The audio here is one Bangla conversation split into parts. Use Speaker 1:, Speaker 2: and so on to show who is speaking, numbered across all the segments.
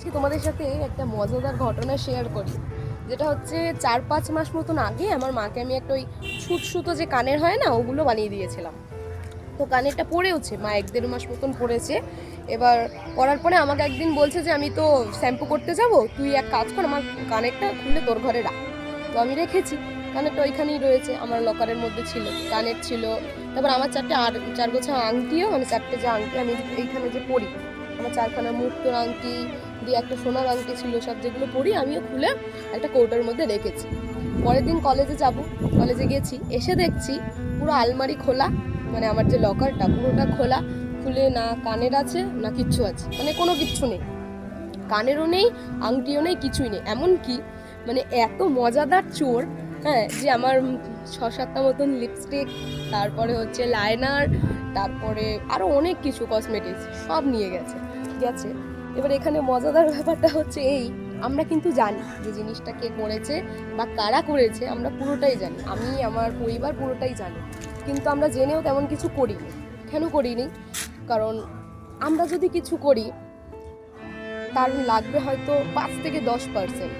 Speaker 1: তোমাদের সাথে একটা মজাদার ঘটনা শেয়ার করি, যেটা হচ্ছে 4-5 মাস মতন আগে আমার মাকে আমি একটা ওই ছুট সুতো যে কানের হয় না, ওগুলো বানিয়ে দিয়েছিলাম। তো কানেরটা পড়েওছে, মা 1-1.5 মাস মতন পড়েছে। এবার পরার পরে আমাকে একদিন বলছে যে আমি তো শ্যাম্পু করতে যাব, তুই এক কাজ কর, আমার কানেরটা খুলে তোর ঘরে রাখ। তো আমি রেখেছি, কানেরটা ওইখানেই রয়েছে, আমার লকারের মধ্যে ছিল, কানের ছিল। তারপর আমার 4 গোছা আংটিও, মানে 4টে যে আংটি আমি এইখানে যে পরি, আমার 4খানা মুক্তোর আংটি দিয়ে একটা সোনার আংটি ছিল, সব যেগুলো পরি আমিও খুলে একটা কৌটোর মধ্যে রেখেছি। পরের দিন কলেজে যাব, কলেজে গেছি, এসে দেখছি পুরো আলমারি খোলা, মানে আমার যে লকারটা পুরোটা খোলা, খুলে না কানের আছে না কিচ্ছু আছে, মানে কোনো কিচ্ছু নেই, কানেরও নেই, আংটিও নেই, কিছুই নেই। এমনকি মানে এত মজাদার চোর, হ্যাঁ, যে আমার 6-7টা মতন লিপস্টিক, তারপরে হচ্ছে লাইনার, তারপরে আরও অনেক কিছু কসমেটিক্স সব নিয়ে গেছে গেছে এবার এখানে মজাদার ব্যাপারটা হচ্ছে এই, আমরা কিন্তু জানি যে জিনিসটা কে করেছে বা কারা করেছে, আমরা পুরোটাই জানি, আমি আমার পরিবার পুরোটাই জানি, কিন্তু আমরা জেনেও তেমন কিছু করিনি। কেন করিনি? কারণ আমরা যদি কিছু করি তার লাগবে হয়তো 5-10%,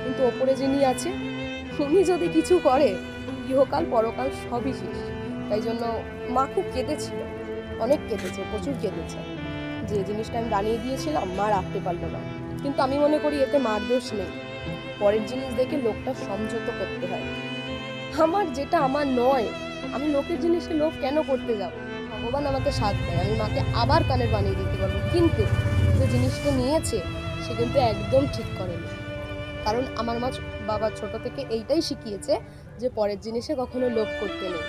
Speaker 1: কিন্তু ওপরে যিনি আছে উনি যদি কিছু করে, ইহকাল পরকাল সবই শেষ। তাই জন্য মা খুব কেঁদেছিল, অনেক কেঁদেছে, প্রচুর কেঁদেছে, যে জিনিসটা আমি বানিয়ে দিয়েছিলাম মা রাখতে পারলো না। কিন্তু আমি মনে করি এতে মার দোষ নেই, পরের জিনিস দেখে লোকটা সমঝোতা করতে হয়। আমার যেটা আমার নয়, আমি লোকের জিনিসে লোভ কেন করতে যাব? ভগবান আমাকে সাথ দেয়, আমি মাকে আবার কানের বানিয়ে দিতে পারবো, কিন্তু যে জিনিসটা নিয়েছে সে কিন্তু একদম ঠিক করেনি। কারণ আমার বাবা ছোট থেকে এইটাই শিখিয়েছে যে পরের জিনিসে কখনো লোভ করতে নেই।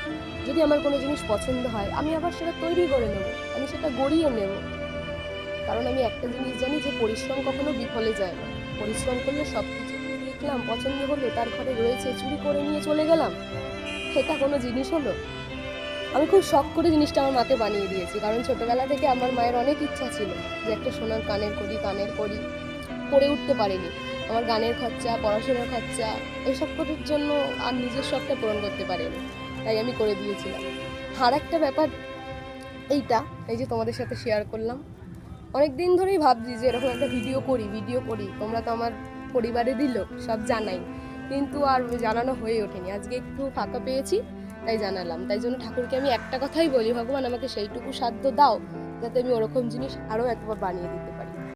Speaker 1: যদি আমার কোনো জিনিস পছন্দ হয় আমি আবার সেটা তৈরি করে নেব, আমি সেটা গড়িয়ে নেব। কারণ আমি একটা জিনিস জানি যে পরিশ্রম কখনো বিফলে যায় না। পরিশ্রম করলে সব কিছু দেখলাম পছন্দ হলো, তার ঘরে রয়েছে, চুরি করে নিয়ে চলে গেলাম, এটা কোনো জিনিস হলো? আমি খুব শখ করে জিনিসটা আমার মাকে বানিয়ে দিয়েছি, কারণ ছোটবেলা থেকে আমার মায়ের অনেক ইচ্ছা ছিল যে একটা সোনার কানের করি, করে উঠতে পারিনি। আমার গানের খরচা, পড়াশোনার খরচা, এসব করার জন্য আর নিজের শখটা পূরণ করতে পারিনি, তাই আমি করে দিয়েছিলাম। আর একটা ব্যাপার এইটা, এই যে তোমাদের সাথে শেয়ার করলাম, অনেক দিন ধরেই ভাবছি যে এরকম একটা ভিডিও করি, তোমরা তো আমার পরিবারেরই লোক, সব জানাই, কিন্তু আর জানানো হয়ে ওঠেনি। আজকে একটু ফাঁকা পেয়েছি তাই জানালাম। তাই জন্য ঠাকুরকে আমি একটা কথাই বলি, ভগবান আমাকে সেইটুকু সাধ্য দাও যাতে আমি ওরকম জিনিস আরও একবার বানিয়ে দিতে পারি।